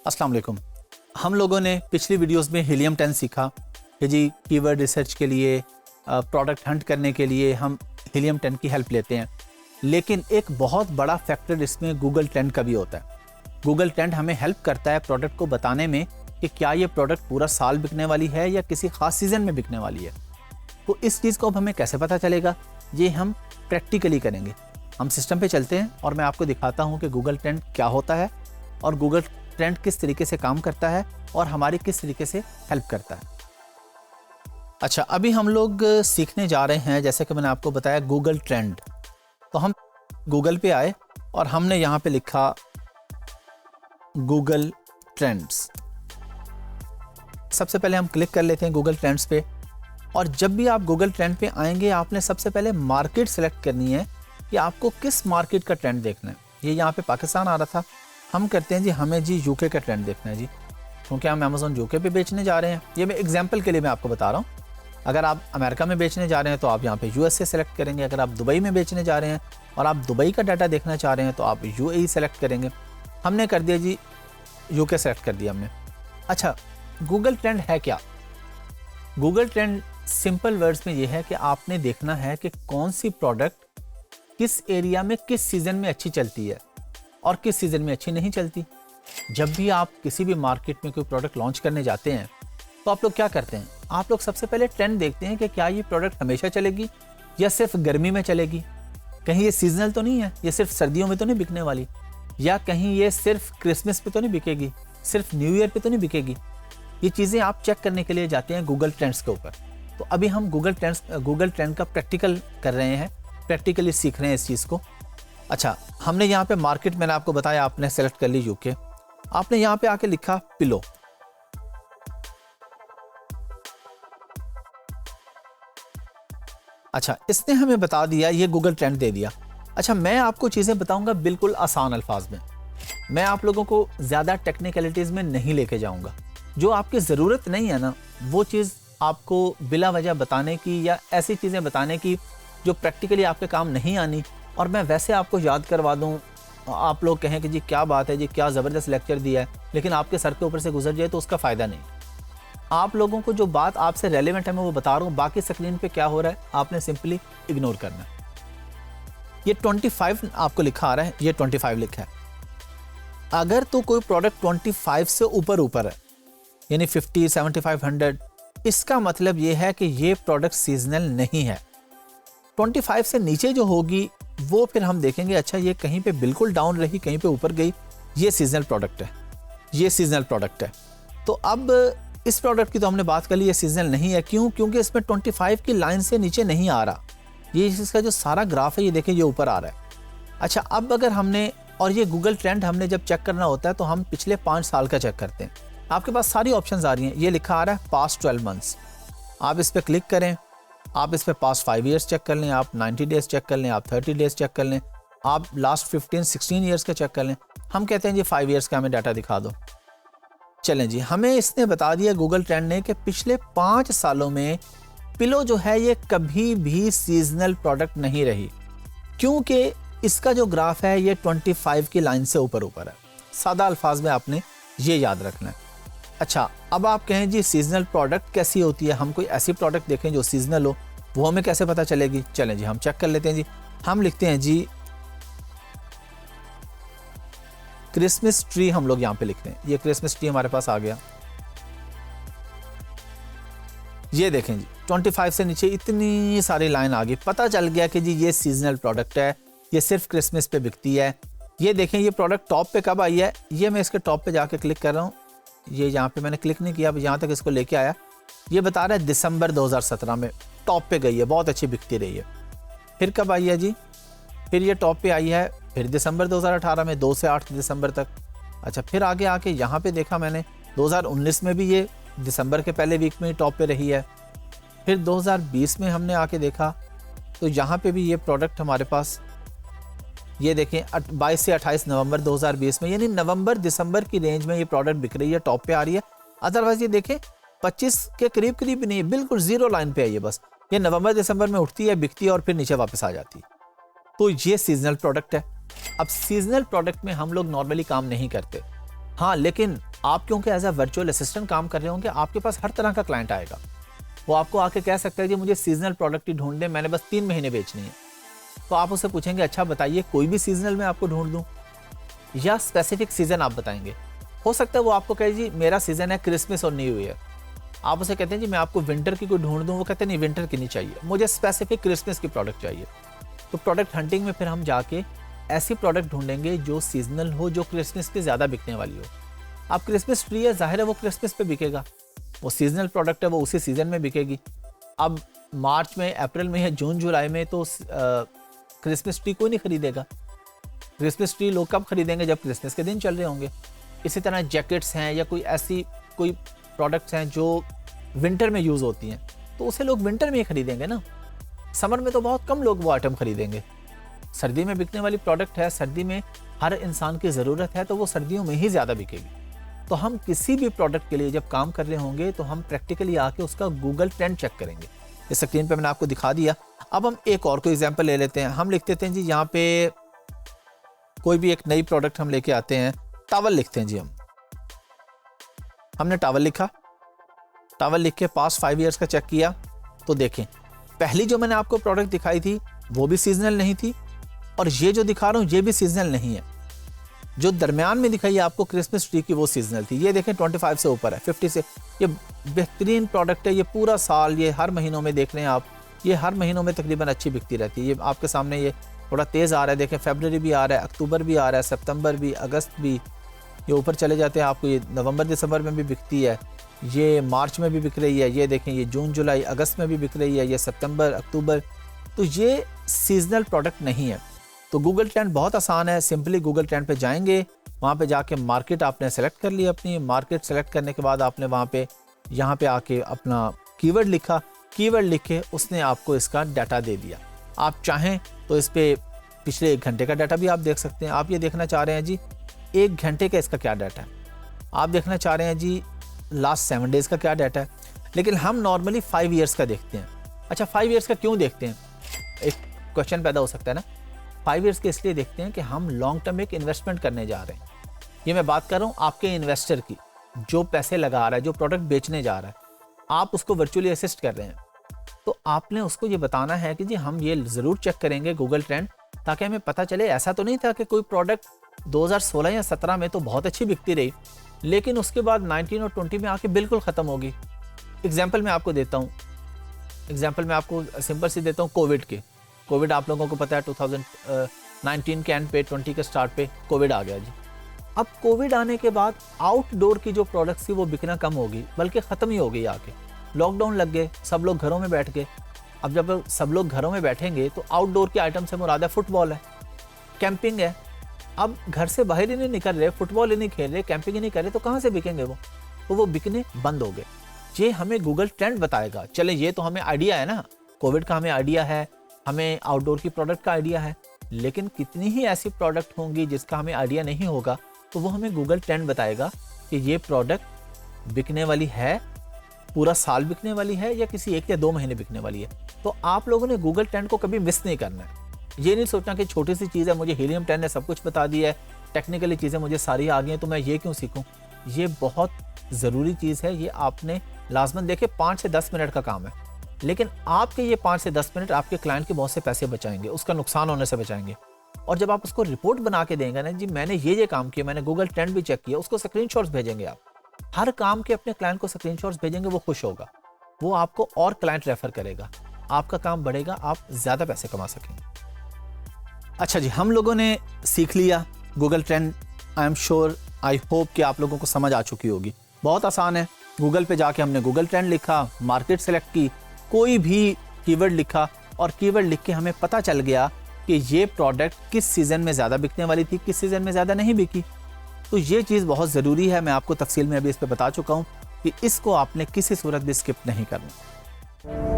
अस्सलाम वालेकुम। हम लोगों ने पिछली वीडियोस में हीलियम 10 सीखा कि जी कीवर्ड रिसर्च के लिए, प्रोडक्ट हंट करने के लिए हम हीलियम 10 की हेल्प लेते हैं। लेकिन एक बहुत बड़ा फैक्टर इसमें गूगल ट्रेंड का भी होता है। गूगल ट्रेंड हमें हेल्प करता है प्रोडक्ट को बताने में कि क्या ये प्रोडक्ट पूरा साल बिकने वाली है या किसी खास सीज़न में बिकने वाली है। तो इस चीज़ को अब हमें कैसे पता चलेगा, ये हम प्रैक्टिकली करेंगे। हम सिस्टम पे चलते हैं और मैं आपको दिखाता हूँ कि गूगल ट्रेंड क्या होता है और गूगल ट्रेंड किस तरीके से काम करता है और हमारी किस तरीके से हेल्प करता है। अच्छा, अभी हम लोग सीखने जा रहे हैं, जैसे कि मैंने आपको बताया, गूगल ट्रेंड। तो हम गूगल पे आए और हमने यहाँ पे लिखा गूगल ट्रेंड्स। सबसे पहले हम क्लिक कर लेते हैं गूगल ट्रेंड्स पे। और जब भी आप गूगल ट्रेंड पे आएंगे, आपने सबसे पहले मार्केट सेलेक्ट करनी है कि आपको किस मार्केट का ट्रेंड देखना है। ये यहाँ पे पाकिस्तान आ रहा था, हम करते हैं जी हमें जी यूके का ट्रेंड देखना है जी, क्योंकि हम अमेज़न यूके पे बेचने जा रहे हैं। ये मैं एग्जांपल के लिए मैं आपको बता रहा हूँ। अगर आप अमेरिका में बेचने जा रहे हैं तो आप यहाँ पे यूएसए सेलेक्ट करेंगे। अगर आप दुबई में बेचने जा रहे हैं और आप दुबई का डाटा देखना चाह रहे हैं तो आप यूएई सेलेक्ट करेंगे। हमने कर दिया जी यूके सेलेक्ट कर दिया हमने। अच्छा, गूगल ट्रेंड है क्या? गूगल ट्रेंड सिंपल वर्ड्स में ये है कि आपने देखना है कि कौन सी प्रोडक्ट किस एरिया में किस सीज़न में अच्छी चलती है और किस सीज़न में अच्छी नहीं चलती। जब भी आप किसी भी मार्केट में कोई प्रोडक्ट लॉन्च करने जाते हैं तो आप लोग क्या करते हैं? आप लोग सबसे पहले ट्रेंड देखते हैं कि क्या ये प्रोडक्ट हमेशा चलेगी या सिर्फ गर्मी में चलेगी। कहीं ये सीजनल तो नहीं है, ये सिर्फ सर्दियों में तो नहीं बिकने वाली, या कहीं ये सिर्फ क्रिसमस पे तो नहीं बिकेगी, सिर्फ न्यू ईयर पे तो नहीं बिकेगी। ये चीज़ें आप चेक करने के लिए जाते हैं गूगल ट्रेंड्स के ऊपर। तो अभी हम गूगल ट्रेंड का प्रैक्टिकल कर रहे हैं, प्रैक्टिकली सीख रहे हैं इस चीज़ को। अच्छा, हमने यहाँ पे मार्केट, मैंने आपको बताया, आपने सेलेक्ट कर ली यूके। आपने यहाँ पे आके लिखा पिलो। अच्छा, इसने हमें बता दिया, ये गूगल ट्रेंड दे दिया। अच्छा, मैं आपको चीज़ें बताऊंगा बिल्कुल आसान अल्फाज में। मैं आप लोगों को ज़्यादा टेक्निकलिटीज़ में नहीं लेके जाऊंगा। जो आपकी ज़रूरत नहीं है ना, वो चीज़ आपको बिला वजह बताने की या ऐसी चीज़ें बताने की जो प्रैक्टिकली आपके काम नहीं आनी, और मैं वैसे आपको याद करवा दूं, आप लोग कहें कि जी क्या बात है जी, क्या ज़बरदस्त लेक्चर दिया है, लेकिन आपके सर के ऊपर से गुजर जाए तो उसका फ़ायदा नहीं। आप लोगों को जो बात आपसे रेलेवेंट है मैं वो बता रहा हूँ, बाकी स्क्रीन पे क्या हो रहा है आपने सिंपली इग्नोर करना है। ये 25 आपको लिखा आ रहा है, ये 25 लिखा है। अगर तो कोई प्रोडक्ट 25 से ऊपर है, यानी 50, 75, 100, इसका मतलब ये है कि ये प्रोडक्ट सीजनल नहीं है। 25 से नीचे जो होगी वो फिर हम देखेंगे, अच्छा ये कहीं पे बिल्कुल डाउन रही, कहीं पे ऊपर गई, ये सीजनल प्रोडक्ट है, ये सीजनल प्रोडक्ट है। तो अब इस प्रोडक्ट की तो हमने बात कर ली, ये सीजनल नहीं है। क्यों? क्योंकि इसमें 25 की लाइन से नीचे नहीं आ रहा। ये इसका जो सारा ग्राफ है ये देखें, ये ऊपर आ रहा है। अच्छा, अब अगर हमने, और ये गूगल ट्रेंड हमने जब चेक करना होता है तो हम पिछले 5 साल का चेक करते हैं। आपके पास सारी ऑप्शंस आ रही हैं, ये लिखा आ रहा है पास्ट 12 मंथ्स। आप इस पर क्लिक करें, आप इस पर पास्ट 5 ईयर्स चेक कर लें, आप 90 डेज चेक कर लें, आप 30 डेज चेक कर लें, आप लास्ट 15-16 ईयर्स का चेक कर लें। हम कहते हैं जी 5 ईयर्स का हमें डाटा दिखा दो। चलें जी, हमें इसने बता दिया गूगल ट्रेंड ने कि पिछले 5 सालों में पिलो जो है ये कभी भी सीजनल प्रोडक्ट नहीं रही, क्योंकि इसका जो ग्राफ है ये 25 की लाइन से ऊपर है। सादा अल्फाज में आपने ये याद रखना है। अच्छा, अब आप कहें जी सीजनल प्रोडक्ट कैसी होती है, हम कोई ऐसी प्रोडक्ट देखें जो सीजनल हो, वो हमें कैसे पता चलेगी? चलें जी, हम चेक कर लेते हैं जी। हम लिखते हैं जी क्रिसमस ट्री, हम लोग यहाँ पे लिखते हैं, ये क्रिसमस ट्री हमारे पास आ गया। ये देखें जी 25 से नीचे इतनी सारी लाइन आ गई, पता चल गया कि जी ये सीजनल प्रोडक्ट है, ये सिर्फ क्रिसमस पे बिकती है। ये देखें ये प्रोडक्ट टॉप पे कब आई है, ये मैं इसके टॉप पे जाके क्लिक कर रहा हूँ, ये यहाँ पे मैंने क्लिक नहीं किया, अब यहाँ तक इसको लेके आया, ये बता रहा है दिसंबर 2017 में टॉप पे गई है, बहुत अच्छी बिकती रही है। फिर कब आई है जी, फिर ये टॉप पे आई है फिर दिसंबर 2018 में 2 से 8 दिसंबर तक। अच्छा, फिर आगे आके यहाँ पे देखा मैंने 2019 में भी ये दिसंबर के पहले वीक में ही टॉप पे रही है। फिर 2020 में हमने आके देखा तो यहाँ पे भी ये प्रोडक्ट हमारे पास, ये देखें 22 से 28 नवंबर 2020 में, यानी नवंबर दिसंबर की रेंज में ये प्रोडक्ट बिक रही है, टॉप पे आ रही है। अदरवाइज ये देखें 25 के करीब भी नहीं है, बिल्कुल जीरो लाइन पे है ये, बस ये नवंबर दिसंबर में उठती है, बिकती है और फिर नीचे वापस आ जाती है। तो ये सीजनल प्रोडक्ट है। अब सीजनल प्रोडक्ट में हम लोग नॉर्मली काम नहीं करते, हाँ, लेकिन आप क्योंकि एज अ वर्चुअल असिस्टेंट काम कर रहे होंगे, आपके पास हर तरह का क्लाइंट आएगा। वो आपको आके कह सकता है कि मुझे सीजनल प्रोडक्ट ही ढूंढ दें, मैंने बस 3 महीने बेचनी है। तो आप उससे पूछेंगे अच्छा बताइए कोई भी सीजनल मैं आपको ढूंढ दूँ, या स्पेसिफिक सीजन आप बताएंगे। हो सकता है वो आपको कहे जी मेरा सीजन है क्रिसमस और न्यू ईयर। आप उसे कहते हैं जी मैं आपको विंटर की कोई ढूंढ दूँ, वो कहते हैं नहीं विंटर की नहीं चाहिए, मुझे स्पेसिफिक क्रिसमस की प्रोडक्ट चाहिए। तो प्रोडक्ट हंटिंग में फिर हम जाके ऐसी प्रोडक्ट ढूंढेंगे जो सीजनल हो, जो क्रिसमस पे ज़्यादा बिकने वाली हो। अब क्रिसमस ट्री है, जाहिर है वो क्रिसमस पे बिकेगा, वो सीजनल प्रोडक्ट है, वो उसी सीजन में बिकेगी। अब मार्च में, अप्रैल में या जून जुलाई में तो क्रिसमस ट्री कोई नहीं खरीदेगा। क्रिसमस ट्री लोग कब खरीदेंगे, जब क्रिसमस के दिन चल रहे होंगे। इसी तरह जैकेट्स हैं या कोई प्रोडक्ट्स हैं जो विंटर में यूज़ होती हैं, तो उसे लोग विंटर में ही खरीदेंगे ना। समर में तो बहुत कम लोग वो आइटम खरीदेंगे। सर्दी में बिकने वाली प्रोडक्ट है, सर्दी में हर इंसान की ज़रूरत है, तो वो सर्दियों में ही ज़्यादा बिकेगी। तो हम किसी भी प्रोडक्ट के लिए जब काम कर रहे होंगे तो हम प्रैक्टिकली आके उसका गूगल ट्रेंड चेक करेंगे। इस स्क्रीन पे मैंने आपको दिखा दिया। अब हम एक और कोई एग्जांपल ले लेते हैं। हम लिख देते हैं जी यहाँ पे कोई भी एक नई प्रोडक्ट हम लेके आते हैं, टॉवल लिखते हैं जी। हमने टॉवल लिखा, टॉवल लिख के पास्ट 5 ईयर्स का चेक किया, तो देखें पहली जो मैंने आपको प्रोडक्ट दिखाई थी वो भी सीजनल नहीं थी, और ये जो दिखा रहा हूँ ये भी सीजनल नहीं है। जो दरमियान में दिखाई है आपको क्रिसमस ट्री की, वो सीजनल थी। ये देखें 25 से ऊपर है, 50 से। ये बेहतरीन प्रोडक्ट है, ये पूरा साल, ये हर महीनों में देख लें आप, ये हर महीनों में तकरीबन अच्छी बिकती रहती है। ये आपके सामने ये थोड़ा तेज़ आ रहा है, देखें फरवरी भी आ रहा है, अक्टूबर भी आ रहा है, सितंबर भी, अगस्त भी, ये ऊपर चले जाते हैं आपको, ये नवंबर दिसंबर में भी बिकती है, ये मार्च में भी बिक रही है, ये देखें ये जून जुलाई अगस्त में भी बिक रही है, ये सितंबर अक्टूबर। तो ये सीजनल प्रोडक्ट नहीं है। तो गूगल ट्रेंड बहुत आसान है, सिंपली गूगल ट्रेंड पे जाएंगे, वहाँ पे जाके मार्केट आपने सेलेक्ट कर ली अपनी। मार्केट सेलेक्ट करने के बाद आपने वहाँ पे यहाँ पे आके अपना कीवर्ड लिखा, कीवर्ड लिख के उसने आपको इसका डाटा दे दिया। आप चाहें तो इस पे पिछले 1 घंटे का डाटा भी आप देख सकते हैं। आप ये देखना चाह रहे हैं जी 1 घंटे का इसका क्या डाटा है, आप देखना चाह रहे हैं जी लास्ट 7 डेज़ का क्या डाटा है, लेकिन हम नॉर्मली 5 ईयर्स का देखते हैं। अच्छा 5 ईयर्स का क्यों देखते हैं, एक क्वेश्चन पैदा हो सकता है ना। 5 ईयर्स के इसलिए देखते हैं कि हम लॉन्ग टर्म एक इन्वेस्टमेंट करने जा रहे हैं। ये मैं बात कर रहा हूँ आपके इन्वेस्टर की, जो पैसे लगा रहा है, जो प्रोडक्ट बेचने जा रहा है, आप उसको वर्चुअली असिस्ट कर रहे हैं। तो आपने उसको ये बताना है कि जी हम ये ज़रूर चेक करेंगे गूगल ट्रेंड, ताकि हमें पता चले ऐसा तो नहीं था कि कोई प्रोडक्ट 2016 या 17 में तो बहुत अच्छी बिकती रही, लेकिन उसके बाद 19 और 20 में आके बिल्कुल ख़त्म होगी। एग्जाम्पल मैं आपको देता हूँ, एग्जाम्पल मैं आपको सिंपल सी देता हूँ कोविड के। कोविड आप लोगों को पता है 2019 के एंड पे, 20 के स्टार्ट पे कोविड आ गया जी। अब कोविड आने के बाद आउटडोर की जो प्रोडक्ट्स थी वो बिकना कम होगी, बल्कि ख़त्म ही हो गई आके। लॉकडाउन लग गए, सब लोग घरों में बैठ गए। अब जब सब लोग घरों में बैठेंगे तो आउटडोर के आइटम से मुराद है फुटबॉल है, कैंपिंग है। अब घर से बाहर ही नहीं निकल रहे, फुटबॉल ही नहीं खेल रहे, कैंपिंग ही नहीं कर रहे, तो कहाँ से बिकेंगे वो? तो वो बिकने बंद हो गए। ये हमें गूगल ट्रेंड बताएगा। चले ये तो हमें आइडिया है ना, कोविड का हमें आइडिया है, हमें आउटडोर की प्रोडक्ट का आइडिया है, लेकिन कितनी ही ऐसी प्रोडक्ट होंगी जिसका हमें आइडिया नहीं होगा, तो वो हमें गूगल ट्रेंड बताएगा कि ये प्रोडक्ट बिकने वाली है, पूरा साल बिकने वाली है, या किसी 1 या 2 महीने बिकने वाली है। तो आप लोगों ने गूगल ट्रेंड को कभी मिस नहीं करना है। ये नहीं सोचना कि छोटी सी चीज़ है, मुझे हीलियम 10 ने सब कुछ बता दिया है, टेक्निकली चीज़ें मुझे सारी आ गई हैं, तो मैं ये क्यों सीखूं। ये बहुत ज़रूरी चीज़ है, ये आपने लाजमन देखे 5 से 10 मिनट का काम है, लेकिन आपके ये 5 से 10 मिनट आपके क्लाइंट के बहुत से पैसे बचाएंगे, उसका नुकसान होने से बचाएंगे। और जब आप उसको रिपोर्ट बना के देंगे ना जी मैंने ये काम किया, मैंने गूगल ट्रेंड भी चेक किया, उसको स्क्रीनशॉट्स भेजेंगे आप, हर काम के अपने क्लाइंट को स्क्रीनशॉट्स भेजेंगे, वो खुश होगा, वो आपको और क्लाइंट रेफर करेगा, आपका काम बढ़ेगा, आप ज़्यादा पैसे कमा सकेंगे। अच्छा जी, हम लोगों ने सीख लिया Google trend. I am sure, I hope कि आप लोगों को समझ आ चुकी होगी। बहुत आसान है, गूगल पे जाके हमने गूगल ट्रेंड लिखा, मार्केट सेलेक्ट की, कोई भी कीवर्ड लिखा, और कीवर्ड लिख के हमें पता चल गया कि ये प्रोडक्ट किस सीज़न में ज़्यादा बिकने वाली थी, किस सीज़न में ज़्यादा नहीं बिकी। तो ये चीज़ बहुत ज़रूरी है, मैं आपको तफसील में अभी इस पर बता चुका हूँ कि इसको आपने किसी सूरत भी स्किप नहीं करना।